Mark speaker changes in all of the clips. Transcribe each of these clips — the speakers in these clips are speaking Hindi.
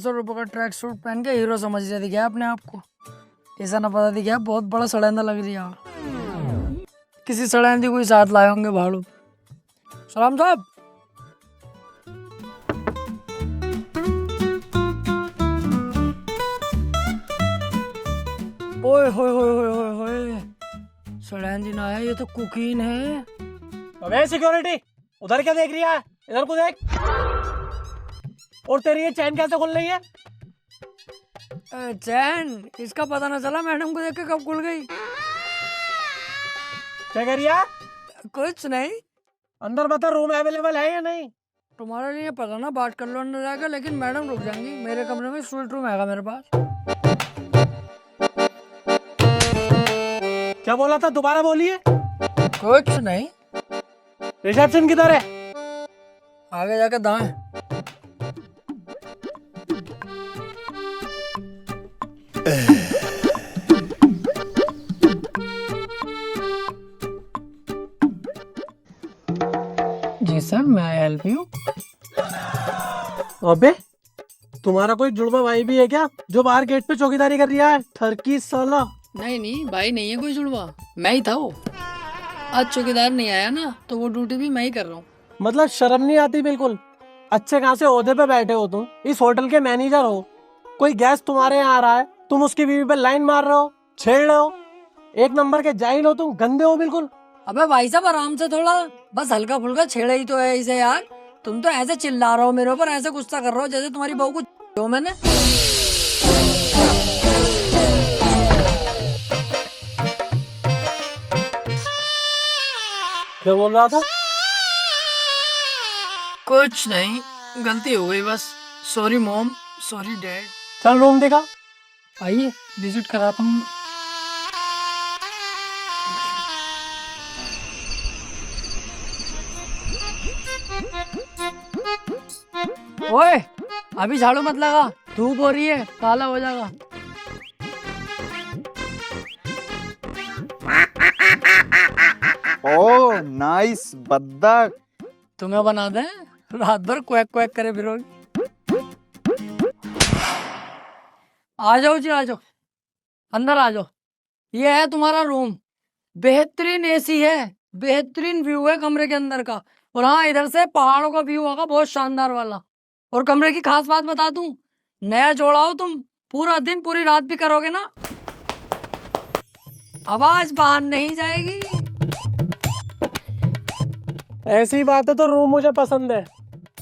Speaker 1: ₹500 का ट्रैक सूट पहन के हीरो समझ रहे थे क्या अपने आप को? ऐसा ना पता थी क्या बहुत बड़ा सड़ेंदा लग रही है। किसी सड़ेंदी को ही साथ लाए होंगे भाड़ू। सलाम साहब। ओए होए होए होए होए होए, सड़ेंदी ना है, ये तो कुकीन है।
Speaker 2: अबे सिक्योरिटी, उधर क्या देख रही है? इधर को देख। और तेरी ये चैन कैसे खुल रही है?
Speaker 1: चैन इसका पता ना चला, मैडम को देख के कब खुल गई।
Speaker 2: क्या कह रही है?
Speaker 1: कुछ नहीं।
Speaker 2: अंदर बता, रूम अवेलेबल है या नहीं?
Speaker 1: तुम्हारे लिए पता ना, बात कर लो अंदर जाकर, लेकिन मैडम रुक जाएंगी। मेरे कमरे में स्वीट रूम है मेरे पास।
Speaker 2: क्या बोला था, दोबारा बोलिए।
Speaker 1: कुछ नहीं।
Speaker 2: रिसेप्शन किधर है?
Speaker 1: आगे जाके दाएं। जी सर, मैं हेल्प यू।
Speaker 2: अबे तुम्हारा कोई जुड़वा भाई भी है क्या, जो बाहर गेट पे चौकीदारी कर रहा है? ठरकी साला।
Speaker 1: नहीं भाई नहीं है कोई जुड़वा, मैं ही था वो। आज चौकीदार नहीं आया ना, तो वो ड्यूटी भी मैं ही कर रहा हूँ।
Speaker 2: मतलब शर्म नहीं आती बिल्कुल? अच्छे खासे ओहदे पे बैठे हो तुम, इस होटल के मैनेजर हो। कोई गेस्ट तुम्हारे यहाँ आ रहा है, तुम उसकी बीवी पे लाइन मार रहे हो, छेड़ रहे हो। एक नंबर के जाहिल हो तुम, गंदे हो बिल्कुल।
Speaker 1: अबे भाई साहब आराम से थोड़ा, बस हल्का फुल्का छेड़ा ही तो है इसे यार। तुम तो ऐसे चिल्ला रहे हो मेरे ऊपर, ऐसे गुस्सा कर रहे हो जैसे तुम्हारी बहू को जो मैंने।
Speaker 2: क्या बोल रहा था?
Speaker 1: कुछ नहीं, गलती हो गई बस। Sorry mom, sorry dad.
Speaker 2: चल रूम दिखा।
Speaker 1: आइए विजिट कराता हूँ। ओए अभी झाड़ू मत लगा, धूप हो रही है, काला हो जाएगा।
Speaker 3: ओह नाइस बद्दक।
Speaker 1: तुम्हें बना दे, रात भर क्वैक क्वैक करे फिरोगी। आ जाओ जी, आ जाओ, अंदर आ जाओ। ये है तुम्हारा रूम। बेहतरीन एसी है, बेहतरीन व्यू है कमरे के अंदर का। और हाँ, इधर से पहाड़ों का व्यू होगा बहुत शानदार वाला। और कमरे की खास बात बता दूं, नया जोड़ा हो तुम, पूरा दिन पूरी रात भी करोगे ना, आवाज बाहर नहीं जाएगी।
Speaker 2: ऐसी बात है तो रूम मुझे पसंद है।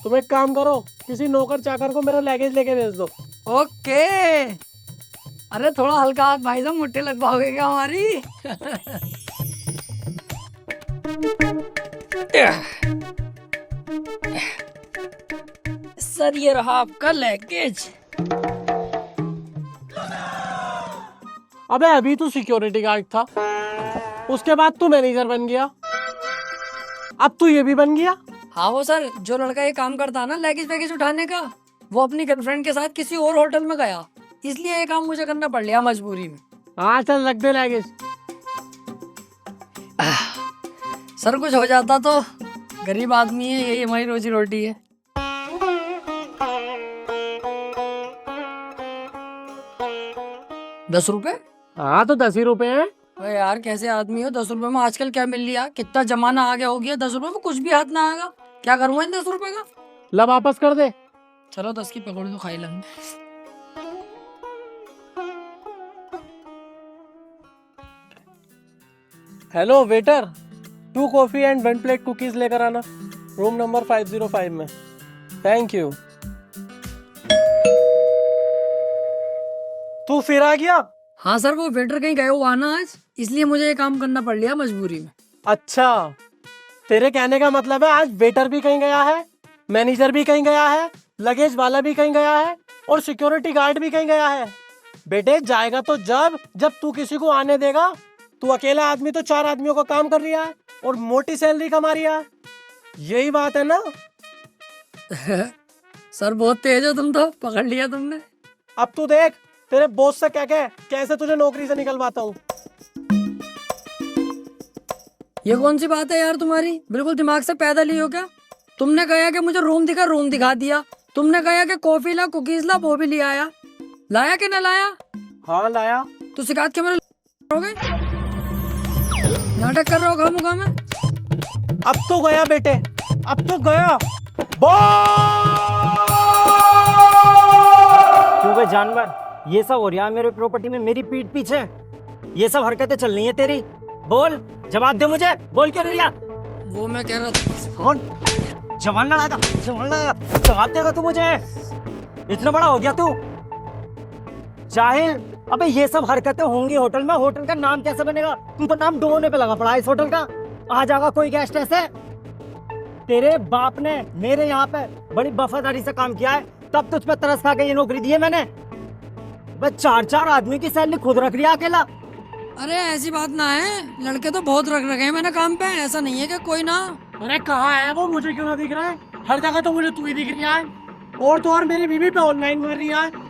Speaker 2: तुम एक काम करो, किसी नौकर चाकर को मेरा लगेज लेके भेज दो।
Speaker 1: ओके। अरे थोड़ा हल्का हाथ भाई साहब, मुट्ठी लगवाओगे क्या हमारी? सर ये रहा आपका लगेज।
Speaker 2: अबे अभी तू सिक्योरिटी गार्ड था, उसके बाद तू मैनेजर बन गया, अब तू ये भी बन गया।
Speaker 1: हाँ वो सर, जो लड़का ये काम करता है ना लगेज वैगेज उठाने का, वो अपनी गर्लफ्रेंड के साथ किसी और होटल में गया, इसलिए ये काम मुझे करना पड़ लिया मजबूरी में।
Speaker 2: हाँ चल रख दे लगेज।
Speaker 1: सर कुछ हो जाता तो, गरीब आदमी है, यही हमारी रोजी रोटी है। ₹10?
Speaker 2: हाँ तो 10 ही रुपए हैं।
Speaker 1: अरे यार कैसे आदमी हो, ₹10 में आजकल क्या मिल लिया? कितना जमाना आगे हो गया, ₹10 में कुछ भी हाथ ना आएगा। क्या करूँगा इन ₹10 का?
Speaker 2: ला वापस कर दे।
Speaker 1: चलो 10 की पकौड़ी तो खाई लेंगे।
Speaker 2: Hello waiter, 2 coffee and 1 plate cookies लेकर आना, रूम नंबर 505 में। Thank you. तू फिर आ गया?
Speaker 1: हाँ सर, वो वेटर कहीं गए हुआ ना आज, इसलिए मुझे ये काम करना पड़ लिया मजबूरी में।
Speaker 2: अच्छा, तेरे कहने का मतलब है आज वेटर भी कहीं गया है, मैनेजर भी कहीं गया है, लगेज वाला भी कहीं गया है, और सिक्योरिटी गार्ड भी कहीं गया है। बेटे जाएगा तो जब तू किसी को आने देगा। तू अकेला आदमी तो 4 आदमियों का काम कर रहा है और मोटी सैलरी कमा रहा है, यही बात है ना?
Speaker 1: सर बहुत तेज हो तुम तो, पकड़ लिया तुमने।
Speaker 2: अब तू देख, तेरे बॉस से कह कैसे तुझे नौकरी से निकलवाता हूँ।
Speaker 1: ये कौन सी बात है यार तुम्हारी, बिल्कुल दिमाग से पैदल ही हो क्या? तुमने कहा कि मुझे रूम दिखा दिया, तुमने कहा कि कॉफी ला, कुकीज ला, वो भी ले आया। लाया कि ना लाया?
Speaker 2: हाँ लाया।
Speaker 1: तो शिकायत के मेरे हो गए, नाटक कर रहे हो खामोखा में।
Speaker 2: अब तो गया बेटे, अब तो गया।
Speaker 4: क्यों बे जानवर, ये सब हो रहा है मेरे प्रॉपर्टी में मेरी पीठ पीछे? ये सब हरकतें चल रही है तेरी? बोल, जवाब दे मुझे, बोल क्यों नहीं रहा?
Speaker 1: वो मैं कह रहा था।
Speaker 4: कौन जवान लड़ाएगा? जवान लड़ाएगा, जवाब देगा तू मुझे? इतना बड़ा हो गया तू जाहिल। अबे ये सब हरकतें होंगी होटल में, होटल का नाम कैसे बनेगा? तू तो नाम डोने पे लगा पड़ा है इस होटल का। आ जाएगा कोई गेस्ट ऐसे? तेरे बाप ने मेरे यहाँ पे बड़ी वफादारी से काम किया है, तब तुझ पे तरस खा के ये नौकरी दी है मैंने। बस 4-4 आदमी की सैलरी खुद रख लिया अकेला।
Speaker 1: अरे ऐसी बात ना है, लड़के तो बहुत रख रखे हैं मैंने काम पे, ऐसा नहीं है कि कोई ना।
Speaker 2: अरे कहाँ है वो, मुझे क्यों ना दिख रहा है? हर जगह तो मुझे तू ही दिख रहा है, और तो और मेरी बीवी पे ऑनलाइन कर रही है।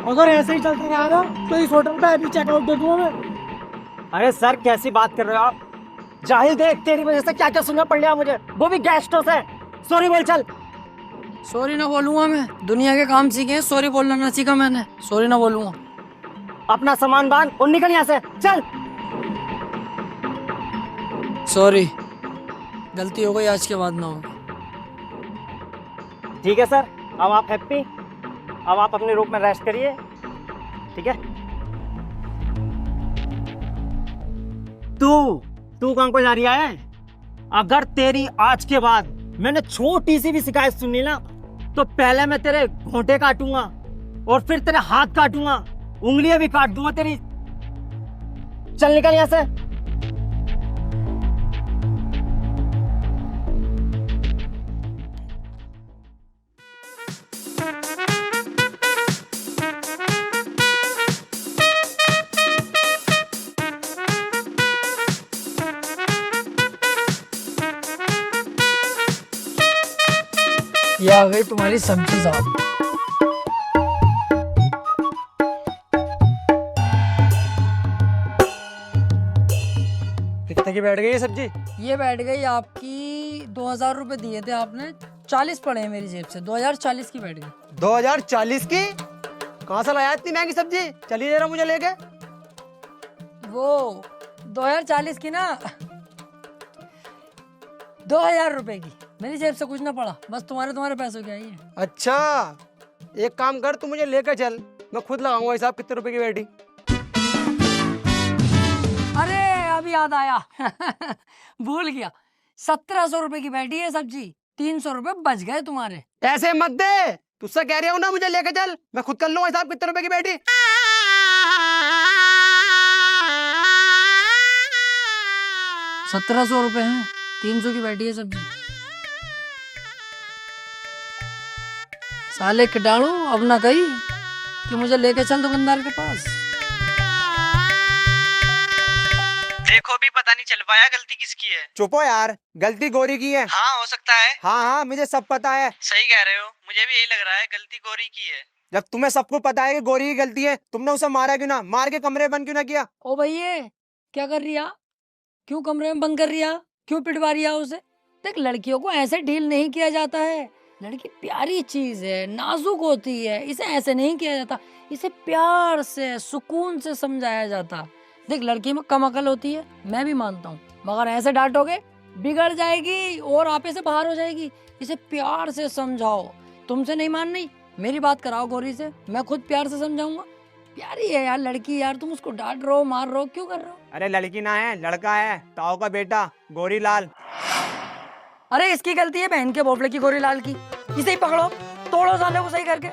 Speaker 2: अगर ऐसे ही चलते रहा ना तो इस होटल पे अभी चेकआउट दे दूंगा मैं।
Speaker 4: अरे सर कैसी बात कर रहे हो आप? जाहिल देख, तेरी वजह से क्या क्या सुनना पड़ रहा मुझे, वो भी गेस्टों से। सॉरी बोल चल।
Speaker 1: सॉरी ना बोलूंगा मैं, दुनिया के काम सीखे हैं, सॉरी बोलना ना सीखा मैंने, सॉरी ना बोलूंगा।
Speaker 4: अपना सामान बांध और निकल यहाँ से, चल।
Speaker 1: सॉरी, गलती हो गई, आज के बाद ना हो।
Speaker 4: ठीक है सर, अब आप हैप्पी, अब आप अपने रूम में रेस्ट करिए, ठीक है? तू कहाँ को जा रही है? अगर तेरी आज के बाद मैंने छोटी सी भी शिकायत सुनी ना, तो पहले मैं तेरे घोंटे काटूंगा और फिर तेरे हाथ काटूंगा, उंगलियां भी काट दूंगा तेरी। चल निकल यहाँ से।
Speaker 1: ये आ गई तुम्हारी सब्जी साहब।
Speaker 2: कितने की बैठ गई ये सब्जी?
Speaker 1: ये बैठ गई आपकी 2000 रुपए दिए थे आपने, 40 पड़े हैं मेरी जेब से, 2040 की बैठ गई।
Speaker 2: 2040 की? कहाँ से लाया इतनी महंगी सब्जी? चलिए जरा मुझे लेके।
Speaker 1: वो 2040 की ना, 2000 रुपए की, मेरी जेब से कुछ ना पड़ा, बस तुम्हारे पैसों की आई है।
Speaker 2: अच्छा, एक काम कर, तू मुझे लेकर चल, मैं खुद लगाऊंगा हिसाब कितने रुपए की बैठी।
Speaker 1: अरे अभी याद आया भूल गया, 1700 रुपए की बैठी है सब्जी, 300 रुपए बच गए तुम्हारे।
Speaker 2: ऐसे मत दे, तुझसे कह रहा हूँ ना, मुझे लेकर चल, मैं खुद कर लूंगा हिसाब कितने रुपए की बैठी।
Speaker 1: 1700 रुपए हैं, 300 की बैठी है सब्जी। साले कीटाणु, अब ना कही कि मुझे लेके चल दुकानदार के पास।
Speaker 5: देखो भी पता नहीं चल पाया गलती किसकी है।
Speaker 2: चुप हो यार, गलती गोरी की है।
Speaker 5: हाँ हो सकता है।
Speaker 2: हाँ मुझे सब पता है।
Speaker 5: सही कह रहे हो, मुझे भी यही लग रहा है, गलती गोरी की है।
Speaker 2: जब तुम्हें सबको पता है कि गोरी की गलती है, तुमने उसे मारा क्यों ना? मार के कमरे बंद क्यों ना किया?
Speaker 1: ओ भैया, क्या कर रही है? क्यों कमरे में बंद कर रही है? क्यों पिटवा रही है उसे? देख, लड़कियों को ऐसे डील नहीं किया जाता है। लड़की प्यारी चीज है, नाजुक होती है, इसे ऐसे नहीं किया जाता, इसे प्यार से, सुकून से समझाया जाता। देख, लड़की में कम अकल होती है, मैं भी मानता हूँ, मगर ऐसे डांटोगे बिगड़ जाएगी और आपे से बाहर हो जाएगी। इसे प्यार से समझाओ। तुमसे नहीं माननी, मेरी बात कराओ गौरी से, मैं खुद प्यार से समझाऊंगा। प्यारी है यार लड़की, यार तुम उसको डांट रहे हो, मार रहे हो, क्यों कर रहे हो?
Speaker 2: अरे लड़की ना है, लड़का है, ताऊ का बेटा गोरी लाल।
Speaker 1: अरे इसकी गलती है बहन के भोपड़े की, गोरी लाल की। इसे ही पकड़ो, तोड़ो साले को सही करके।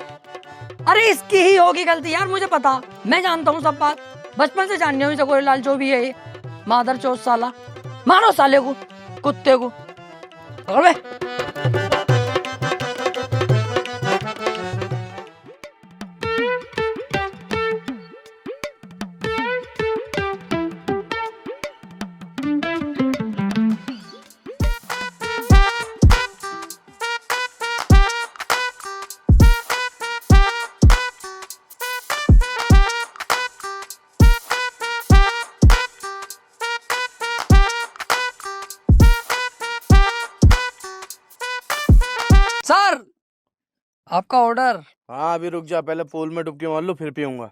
Speaker 1: अरे इसकी ही होगी गलती यार, मुझे पता, मैं जानता हूँ सब बात, बचपन से जाननी हूँ इसे, गोरी लाल जो भी है ये मादर चोद साला। मारो साले को, कुत्ते को, पकड़ बे। आपका ऑर्डर।
Speaker 6: हाँ अभी रुक जा, पहले पूल में डुबकी मार लो फिर पीऊंगा।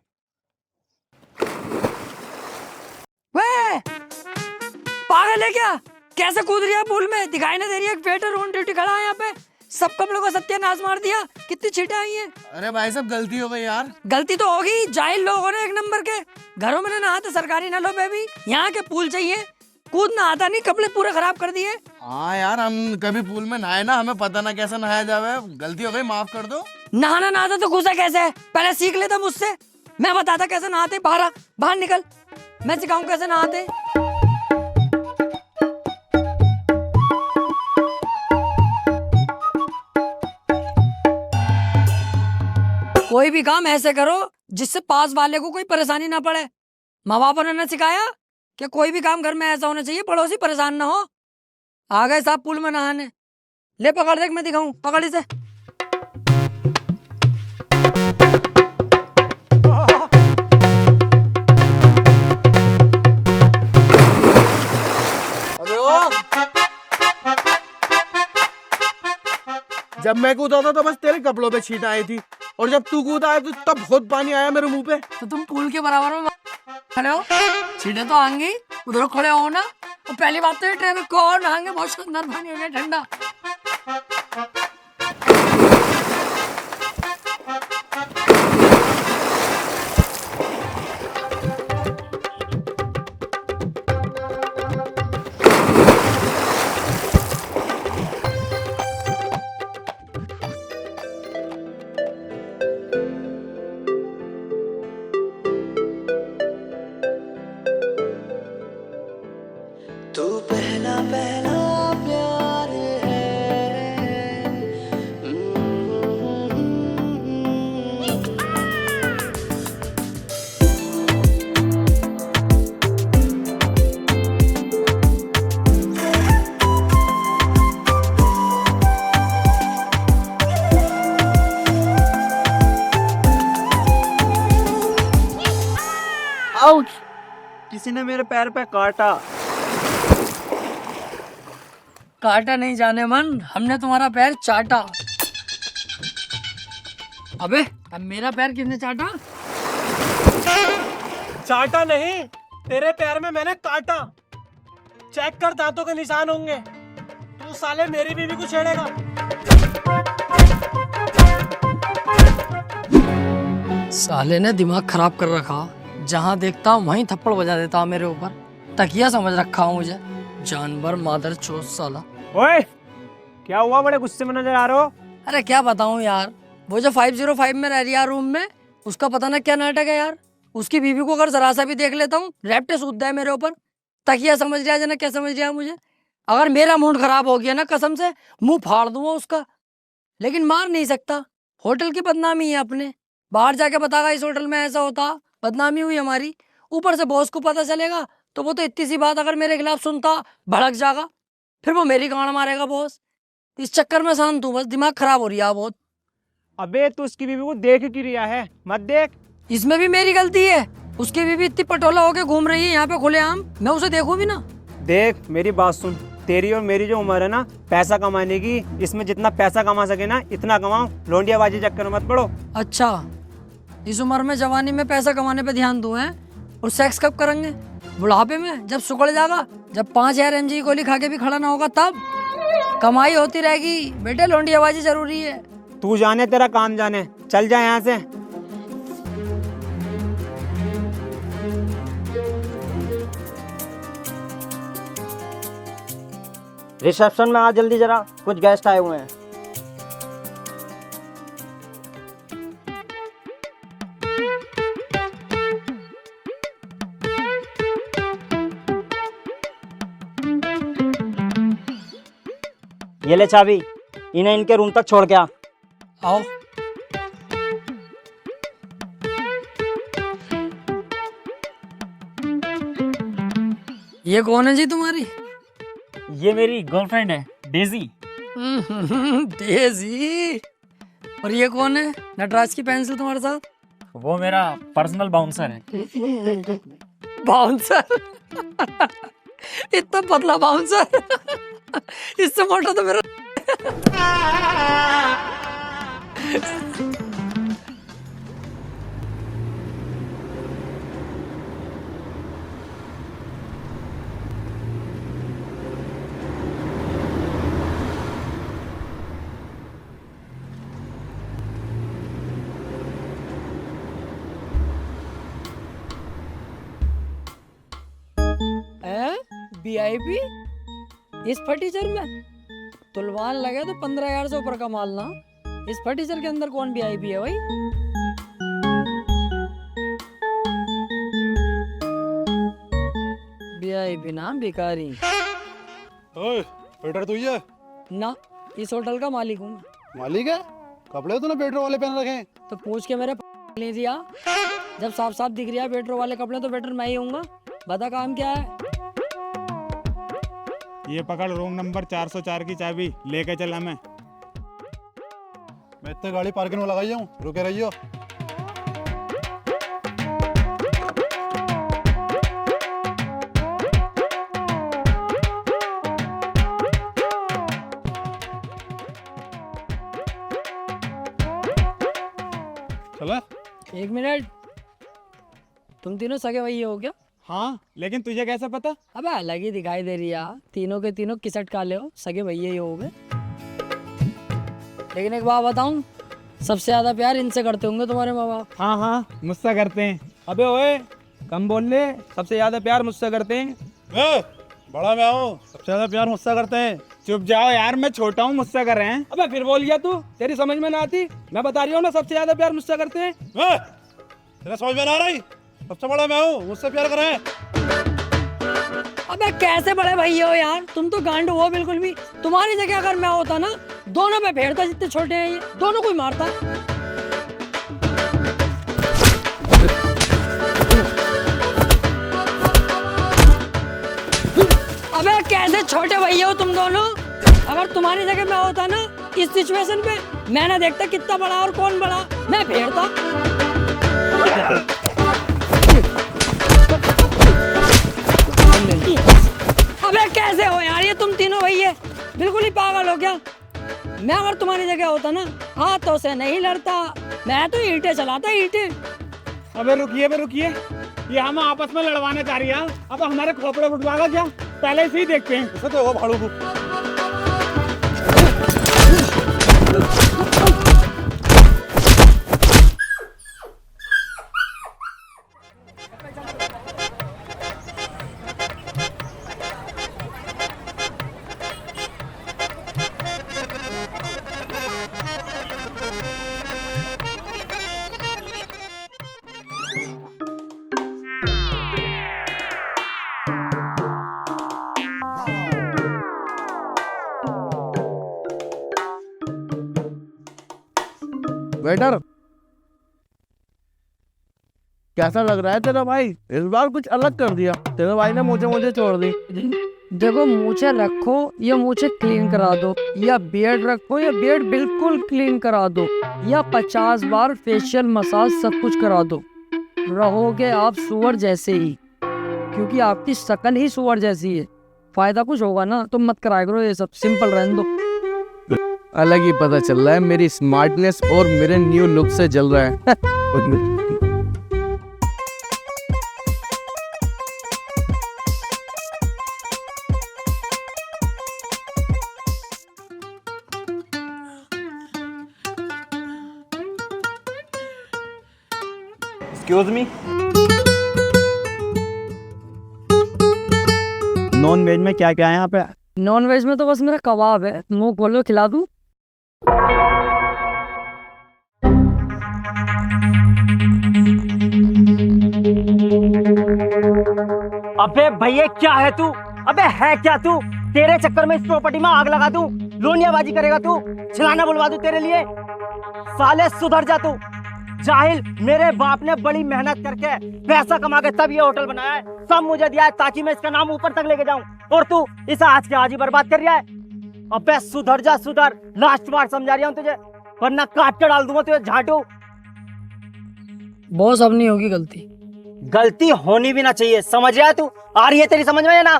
Speaker 1: वे पागल है क्या? कैसे कूद रही है पूल में? दिखाई नहीं दे रही है? वेटर ऑन ड्यूटी खड़ा है यहाँ पे, सब कपड़ों को सत्यानाश मार दिया। कितनी छींटे आई हैं।
Speaker 6: अरे भाई साहब गलती हो गई यार।
Speaker 1: गलती तो होगी, जाहिल लोग हो रहे एक नंबर के। घरों में नहाते सरकारी नलों पे भी, यहाँ के पूल चाहिए। कूदना आता नहीं, कपड़े पूरे खराब कर दिए।
Speaker 6: हाँ यार हम कभी पूल में नहाए ना, हमें पता ना कैसे नहाया जावे। गलती हो गई, माफ कर दो।
Speaker 1: नहाना ना आता तो घुसा कैसे? पहले सीख लेता मुझसे, मैं बताता कैसे नहाते। बाहर निकल, मैं सिखाऊं कैसे नहाते। कोई भी काम ऐसे करो जिससे पास वाले को कोई परेशानी ना पड़े। माँ बापों ने सिखाया कि कोई भी काम घर में ऐसा होना चाहिए पड़ोसी परेशान ना हो। आ गए साहब पूल में नहाने। ले पकड़, देख मैं दिखाऊं, पकड़ इसे।
Speaker 6: अबे ओ, जब मैं कूदा था तो बस तेरे कपड़ों पे छींट आई थी, और जब तू कूदा है तो तब बहुत पानी आया मेरे मुंह पे।
Speaker 1: तो तुम पूल के बराबर में खड़े हो, छींटे तो आएंगी, उधर खड़े हो ना। और पहली बात तो ये ट्रेन में कौन नहाएंगे, बहुत शानदार पानी हो गया ठंडा।
Speaker 7: तू पहला पहला प्यार है।
Speaker 4: आउच! किसी ने मेरे पैर पे काटा।
Speaker 1: काटा नहीं जाने मन, हमने तुम्हारा पैर चाटा। अबे अब मेरा पैर किसने चाटा?
Speaker 2: चाटा नहीं, तेरे पैर में मैंने काटा। चेक कर, दांतों के निशान होंगे। तू साले मेरी बीवी को छेड़ेगा।
Speaker 1: साले ने दिमाग खराब कर रखा, जहाँ देखता हूँ वहीं थप्पड़ बजा देता हूँ मेरे ऊपर। तकिया समझ रखा हूँ मुझे, जानवर मादर चोद साला।
Speaker 4: ओए, क्या हुआ? बड़े गुस्से में नजर आ रहे हो।
Speaker 1: अरे क्या बताऊँ यार, वो जो 505 में रह रही है रूम में, उसका पता ना क्या नाटक है यार। उसकी बीवी को अगर जरा सा भी देख लेता हूँ, रैप्टे सूद है मेरे ऊपर। तकिया समझ लिया जना, क्या समझ लिया मुझे। अगर मेरा मूड खराब हो गया ना, कसम से मुंह फाड़ दूंगा उसका, लेकिन मार नहीं सकता। होटल की बदनामी है अपने, बाहर जाके बतागा इस होटल में ऐसा होता, बदनामी हुई हमारी। ऊपर से बॉस को पता चलेगा तो वो तो इतनी सी बात अगर मेरे खिलाफ सुनता, भड़क जाएगा, फिर वो मेरी गांड मारेगा बॉस। इस चक्कर में शांत हूँ, बस दिमाग खराब हो रही है बहुत।
Speaker 4: अबे तू उसकी बीवी को देख क्यों रिया है? मत देख।
Speaker 1: इसमें भी मेरी गलती है। उसकी बीवी इतनी पटोला होके घूम रही है यहाँ पे खुलेआम, मैं उसे देखूं भी ना।
Speaker 4: देख मेरी बात सुन, तेरी और मेरी जो उम्र है ना पैसा कमाने की, इसमें जितना पैसा कमा सके ना इतना कमाओ। लौंडियाबाजी चक्कर में मत पड़ो।
Speaker 1: अच्छा, इस उम्र में जवानी में पैसा कमाने पे ध्यान दूं हैं? और सेक्स कब करेंगे? बुढ़ापे में, जब सुकड़ जाएगा, जब 5000 mg की गोली खा के भी खड़ा ना होगा तब। कमाई होती रहेगी बेटे, लौंडियाबाजी जरूरी है।
Speaker 4: तू जाने तेरा काम जाने, चल जा यहाँ से। रिसेप्शन में आ जल्दी जरा, कुछ गेस्ट आए हुए हैं। ये ले चाबी, इन्हें इनके रूम तक छोड़ के आ।
Speaker 1: आओ। ये कौन है जी तुम्हारी?
Speaker 4: ये मेरी गर्लफ्रेंड है डेजी।
Speaker 1: डेजी। और ये कौन है नटराज की पेंसिल तुम्हारे साथ?
Speaker 4: वो मेरा पर्सनल बाउंसर है।
Speaker 1: बाउंसर? इतना पतला बाउंसर? इससे मोटा तो मेरा। VIP इस फर्नीचर में तुलवान लगे तो 15,000 से ऊपर का माल ना। इस फर्नीचर के अंदर कौन VIP है भाई? VIP ना भिखारी
Speaker 8: ओए, वेटर तू ही है?
Speaker 1: ना, इस होटल का मालिक हूँ मैं।
Speaker 8: मालिक है? कपड़े तूने पेट्रोल वाले पहन रखे हैं।
Speaker 1: तो पूछ के मेरे नहीं दिया। जब साफ साफ दिख रहा है वेटर वाले कपड़े तो वेटर मैं ही हूँगा। बता काम क्या है?
Speaker 9: ये पकड़ रूम नंबर 404 की चाबी लेके चल हमें।
Speaker 8: मैं इतने गाड़ी पार्किंग में लगाई हूँ, रुके रहियो। चला?
Speaker 1: एक मिनट, तुम तीनों सगे भैया हो क्या?
Speaker 9: हाँ, लेकिन तुझे कैसे पता?
Speaker 1: अबे अलग ही दिखाई दे रही है। तीनों के तीनों किसट काले हो, सगे भैया ही हो गए। लेकिन एक बात बताऊं, सबसे ज्यादा प्यार इनसे करते होंगे तुम्हारे माँ बाप।
Speaker 9: हाँ हाँ, मुझसे करते हैं। अबे ओए, कम बोल ले, सबसे ज्यादा प्यार मुझसे करते हैं।
Speaker 8: बड़ा मैं हूँ, सबसे ज्यादा प्यार मुझसे करते हैं।
Speaker 9: चुप जाओ यार, मैं छोटा हूँ, मुझसे कर रहे हैं।
Speaker 2: अबे फिर बोल गया तू, तेरी समझ में ना आती। मैं बता रही हूँ ना, सबसे ज्यादा प्यार मुझसे करते हैं।
Speaker 8: तेरा समझ में ना आ रही? सबसे बड़ा मैं हूँ, मुझसे प्यार करें।
Speaker 1: अबे कैसे बड़े भैया हो यार, तुम तो गांड हो बिल्कुल भी। तुम्हारी जगह अगर मैं होता ना, दोनों पे फेरता। जितने छोटे हैं ये दोनों को ही मारता। अबे कैसे छोटे भैया हो तुम दोनों। अगर तुम्हारी जगह मैं होता ना, इस सिचुएशन पे मैं ना देखता कितना बड़ा और कौन बड़ा, मैं फेरता। अबे कैसे हो यार ये तुम तीनों भैया, बिल्कुल ही पागल हो क्या? मैं अगर तुम्हारी जगह होता ना, हाथों से नहीं लड़ता, मैं तो ईंटें चलाता, ईंटें।
Speaker 9: अबे रुकिए, ये हम आपस में लड़वाने चाह रही है। अब हमारे खोपड़े फुटवाएगा क्या? पहले से ही देखते हैं।
Speaker 8: इसे देखो भाड़ू को।
Speaker 6: वेटर, कैसा लग रहा है तेरा भाई? इस बार कुछ अलग कर दिया। तेरे भाई ने मुझे छोड़ दी।
Speaker 1: देखो, मूछे रखो या मूछे क्लीन करा दो, या बियर्ड रखो या बियर्ड बिल्कुल क्लीन करा दो, या 50 बार फेशियल मसाज सब कुछ करा दो, रहोगे आप सुअर जैसे ही। क्योंकि आपकी शक्ल ही सुअर जैसी है। फायदा कुछ होगा ना तो मत कराया करो ये सब, सिंपल रहने दो।
Speaker 6: अलग ही पता चल रहा है मेरी स्मार्टनेस और मेरे न्यू लुक से जल रहा है।
Speaker 5: एक्सक्यूज मी, नॉन वेज में क्या क्या है यहाँ पे?
Speaker 1: नॉन वेज में तो बस मेरा कबाब है, मुंह खोलो खिला दूं।
Speaker 4: अबे भैया क्या है तू? अबे है क्या तू? तेरे चक्कर में इस प्रॉपर्टी में आग लगा दूं, लोनियाबाजी करेगा तू, छिलाना बुलवा दूं तेरे लिए। साले सुधर जा तू जाहिल। मेरे बाप ने बड़ी मेहनत करके पैसा कमा के तब ये होटल बनाया है, सब मुझे दिया है ताकि मैं इसका नाम ऊपर तक लेके जाऊं, और तू इसे आज के आज ही बर्बाद कर रहा है। अबे सुधर जा सुधर, लास्ट बार समझा रहा हूं तुझे, वरना काट के डाल दूंगा तुझे झाटू।
Speaker 1: बॉस अब नहीं होगी गलती।
Speaker 4: गलती होनी भी ना चाहिए, समझ रहा है तू? आ रही है तेरी समझ में ना?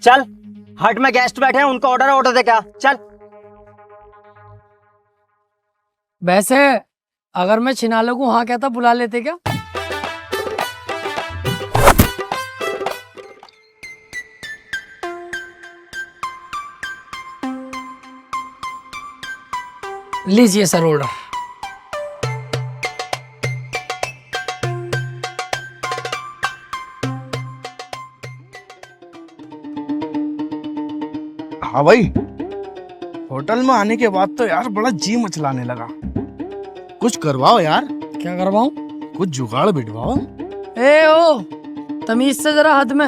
Speaker 4: चल हट में गेस्ट बैठे हैं, उनको ऑर्डर दे क्या? चल
Speaker 1: वैसे अगर मैं छिना लगूं, हाँ कहता बुला लेते क्या? लीजिए सर ऑर्डर।
Speaker 6: हाँ भाई, होटल में आने के बाद तो यार बड़ा जी मचलाने लगा। कुछ करवाओ यार,
Speaker 1: क्या करवाऊं?
Speaker 6: कुछ जुगाड़ बिठवाओ।
Speaker 1: ए ओ, तमीज से जरा हद में।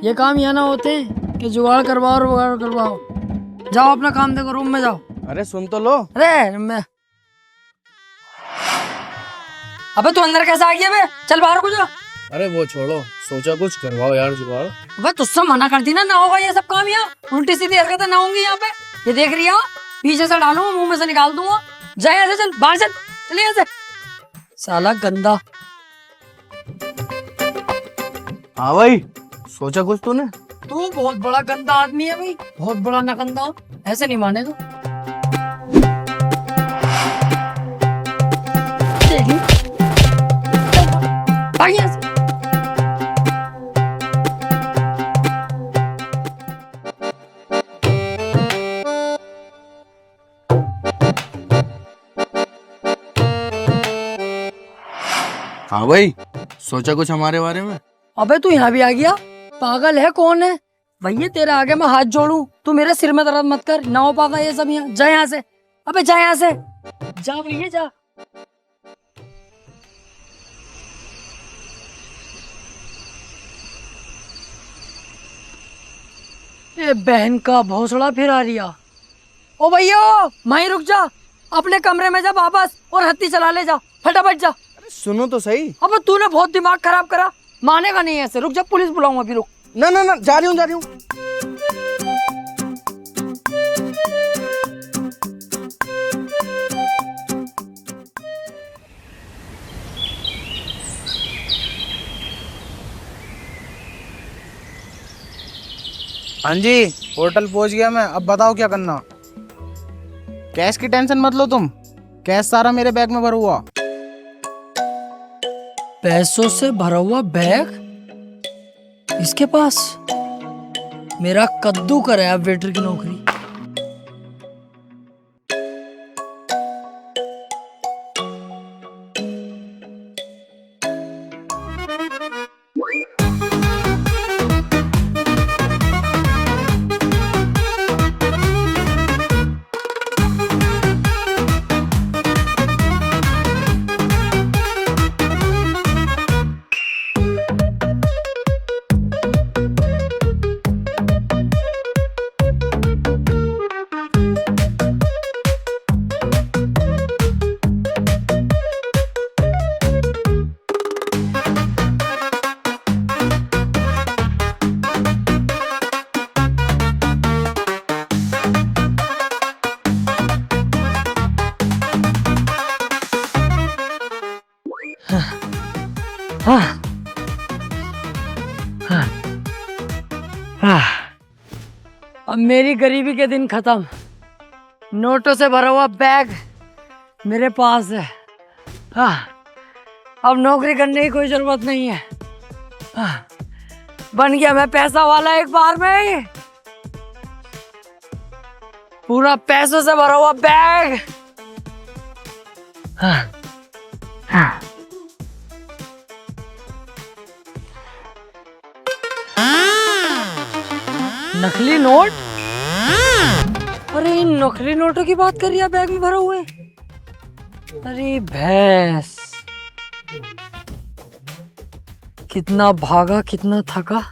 Speaker 1: ये काम यहाँ ना होते हैं कि जुगाड़ करवाओ और वगाड़ करवाओ। जाओ अपना काम देखो, रूम में जाओ।
Speaker 6: अरे सुन तो लो।
Speaker 1: अरे मैं, अबे तू अंदर कैसे आ गया बे? चल बाहर को जा।
Speaker 6: अरे वो छोड़ो, सोचा कुछ करवाओ यार जुगाड़।
Speaker 1: अबे तुझसे मना कर दी ना होगा ये सब काम यहाँ। उल्टी सीधी हरकतें ना होंगी यहाँ पे। ये देख रही हो, पीछे से डालूंगा, मुंह में से निकाल दूंगा। जा यहाँ से, चल बाहर चल, चल यहाँ से साला गंदा।
Speaker 6: हाँ भाई, सोचा कुछ तूने?
Speaker 1: तू बहुत बड़ा गंदा आदमी है भाई, बहुत बड़ा नगंदा। ऐसे नहीं मानेगा। देखी, भाग यहाँ से।
Speaker 6: हाँ भाई, सोचा कुछ हमारे बारे में?
Speaker 1: अबे तू यहाँ भी आ गया? पागल है कौन है भैया? तेरे आगे मैं हाथ जोड़ूं, तू मेरे सिर में दर्द मत कर। ना हो पागा ये सब यहाँ। जा यहाँ से, अबे जा यहाँ से, जा भैया जा। ये बहन का भौसड़ा फिर आ रिया। ओ भैया माही रुक जा, अपने कमरे में जा वापस और हत्ती चला ले जा, फटाफट जा।
Speaker 6: सुनो तो सही।
Speaker 1: अब तूने बहुत दिमाग खराब करा, मानेगा नहीं ऐसे। रुक जा, पुलिस बुलाऊंगा अभी, रुक।
Speaker 6: ना ना ना, जा रही हूँ जा रही हूँ। हाँ जी, होटल पहुंच गया मैं। अब बताओ क्या करना। कैश की टेंशन मत लो तुम, कैश सारा मेरे बैग में भरा हुआ।
Speaker 1: पैसों से भरा हुआ बैग इसके पास? मेरा कद्दू करे अब वेटर की नौकरी। अब मेरी गरीबी के दिन खत्म। नोटों से भरा हुआ बैग मेरे पास है। अब नौकरी करने की कोई जरूरत नहीं है। बन गया मैं पैसा वाला एक बार में ही। पूरा पैसों से भरा हुआ बैग। नकली नोट? अरे इन नकली नोटों की बात कर रही है बैग में भरा हुए? अरे भैंस, कितना भागा कितना थका।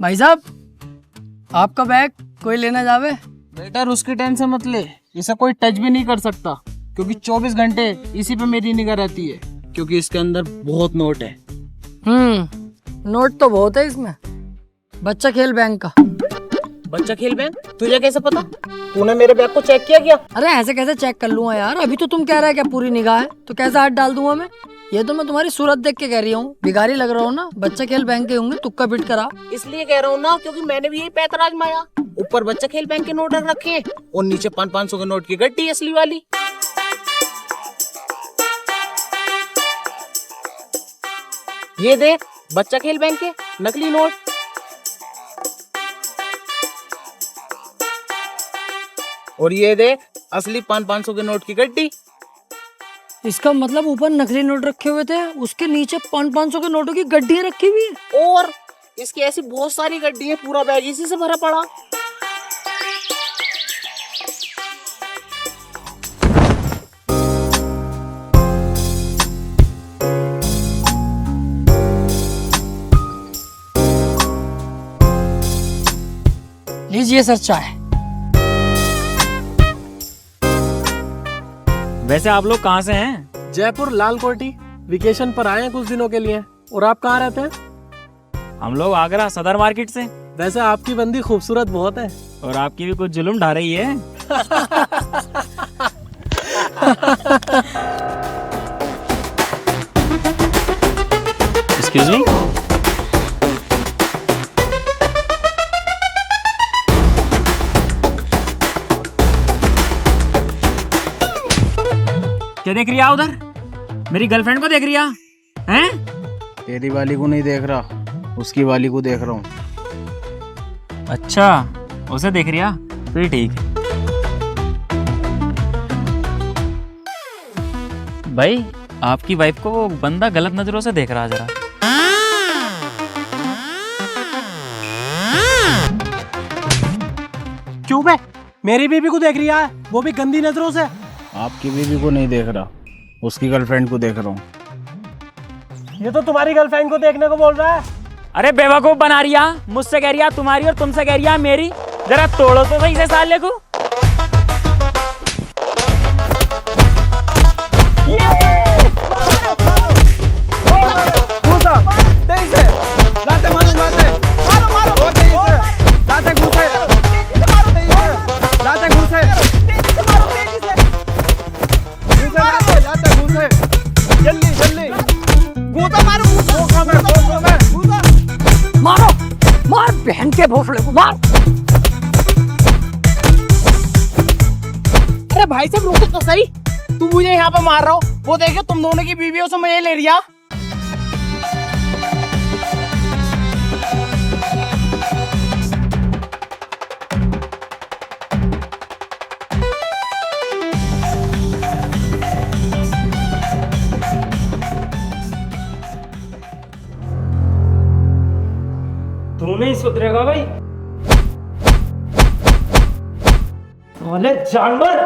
Speaker 1: भाई साहब, आपका बैग कोई लेना जावे?
Speaker 2: बेटर उसकी टेंशन मत ले, इसे कोई टच भी नहीं कर सकता, क्योंकि 24 घंटे इसी पे मेरी निगाह रहती है, क्योंकि इसके अंदर बहुत नोट है।
Speaker 1: नोट तो बहुत है इसमें। बच्चा खेल बैंक का।
Speaker 6: बच्चा खेल बैंक? तुझे कैसे पता? तूने मेरे बैग को चेक किया क्या?
Speaker 1: अरे ऐसे कैसे चेक कर लूंगा यार? अभी तो तुम कह रहे क्या पूरी निगाह है, तो कैसे हाथ डाल दूंगा मैं? ये तो मैं तुम्हारी सूरत देख के कह रही हूँ। भिखारी लग रहा हूँ ना? बच्चा खेल बैंक के होंगे, तुक्का बिट करा।
Speaker 6: इसलिए कह रहा हूँ ना, क्योंकि मैंने भी यही पैतरा आजमाया। ऊपर बच्चा खेल बैंक के नोट रखे हैं और नीचे 500 के नोट की गड्डी असली वाली। ये देख, बच्चा खेल बैंक के नकली नोट। और ये देख, असली 500 के नोट की गड्डी।
Speaker 1: इसका मतलब ऊपर नकली नोट रखे हुए थे, उसके नीचे 500 के नोटों की गड्डियां रखी हुई है।
Speaker 6: और इसकी ऐसी बहुत सारी गड्डी है, पूरा बैग इसी से भरा पड़ा।
Speaker 1: लीजिए सर चाय।
Speaker 10: वैसे आप लोग कहाँ से हैं?
Speaker 2: जयपुर लाल कोठी वेकेशन पर आए हैं कुछ दिनों के लिए। और आप कहाँ रहते हैं?
Speaker 10: हम लोग आगरा सदर मार्केट से।
Speaker 2: वैसे आपकी बंदी खूबसूरत बहुत है।
Speaker 10: और आपकी भी कुछ जुल्म ढा रही है। Excuse me. क्या देख रही है उधर? मेरी गर्लफ्रेंड को देख रही है?
Speaker 6: तेरी वाली को नहीं देख रहा, उसकी वाली को देख रहा हूँ।
Speaker 10: अच्छा, उसे देख रही है? फिर ठीक है। भाई, आपकी वाइफ को वो बंदा गलत नजरों से देख रहा है जरा।
Speaker 2: क्यों बे? मेरी बीबी को देख रही है, वो भी गंदी नजरों से।
Speaker 6: आपकी बीवी को नहीं देख रहा, उसकी गर्लफ्रेंड को देख रहा हूँ।
Speaker 2: ये तो तुम्हारी गर्लफ्रेंड को देखने को बोल रहा है।
Speaker 10: अरे बेवकूफ बना रही है, मुझसे कह रही है तुम्हारी और तुमसे कह रही है मेरी। जरा तोड़ो तो सही से साले को।
Speaker 1: मारो, मार बहन के भोसले को मार।
Speaker 6: अरे भाई साहब रुको तो सही, तू मुझे यहाँ पे मार रहा हो, वो देखो तुम दोनों की बीवियों से मजे ले रिया।
Speaker 4: तू नहीं सुधरेगा भाई। बोले जानवर,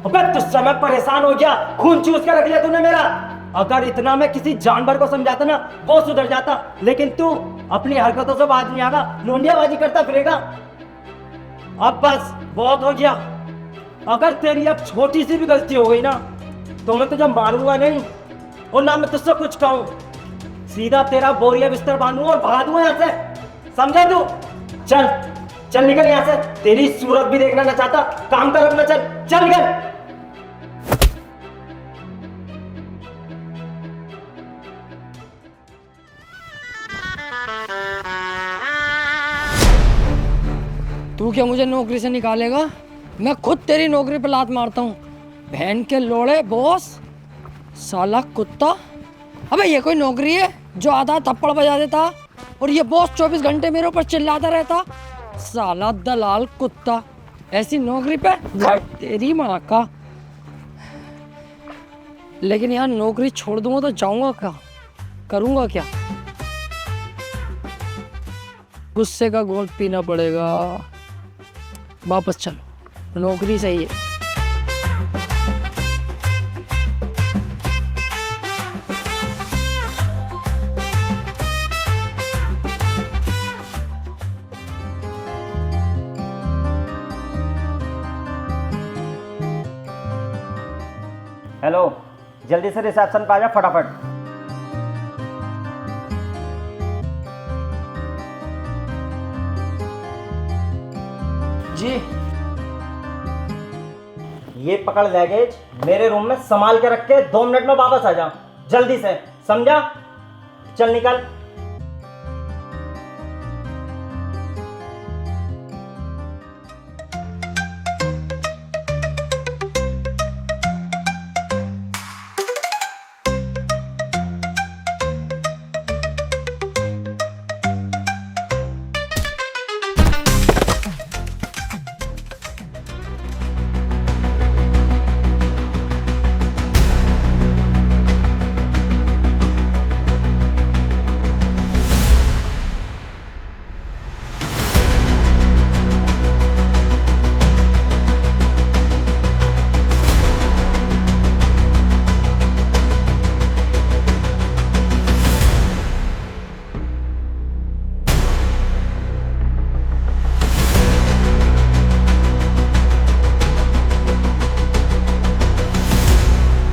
Speaker 4: अबे तुझसे मैं परेशान हो गया, खून चूस कर रख लिया तूने मेरा। अगर इतना मैं किसी जानवर को समझाता ना, वो सुधर जाता, लेकिन तू अपनी हरकतों से बाज नहीं आगा, लोंडियाबाजी करता फिरेगा। अब बस बहुत हो गया। अगर तेरी अब छोटी सी भी गलती हो गई ना, तो मैं तुझे मारूंगा नहीं और ना मैं तुझसे कुछ कहूँ। सीधा तेरा बोरिया बिस्तर बांधूंगा और भगा दूंगा यहाँ से, समझा तू? चल चल निकल यहाँ से, तेरी सूरत भी देखना ना चाहता, काम कर अपना, चल चल निकल।
Speaker 1: तू क्या मुझे नौकरी से निकालेगा? मैं खुद तेरी नौकरी पे लात मारता हूँ। बहन के लोड़े बॉस, साला कुत्ता। अबे ये कोई नौकरी है जो आधा थप्पड़ बजा देता और ये बॉस 24 घंटे मेरे ऊपर चिल्लाता रहता? साला दलाल कुत्ता, ऐसी नौकरी पे तेरी माँ का। लेकिन यार नौकरी छोड़ दूंगा तो जाऊंगा क्या, करूंगा क्या? गुस्से का घोल पीना पड़ेगा। वापस चलो, नौकरी सही है।
Speaker 4: हेलो, जल्दी से रिसेप्शन पे आ जा फटाफट। ये पकड़ लगेज, मेरे रूम में संभाल के रख के 2 मिनट में वापस आ जा, जल्दी से, समझा? चल निकल।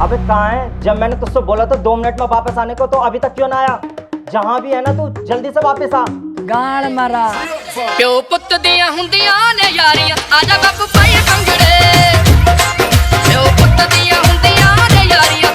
Speaker 4: अबे कहाँ है? जब मैंने तुझसे बोला था 2 मिनट में वापस आने को, तो अभी तक क्यों ना आया? जहाँ भी है ना तू, जल्दी से वापस आ।
Speaker 1: गाड़ मारा
Speaker 11: प्यो पुत्त दियां हुंदियां ने यारियां, आजा बापू पाइए कंगड़े। प्यो पुत्त दियां हुंदियां ने यारियां,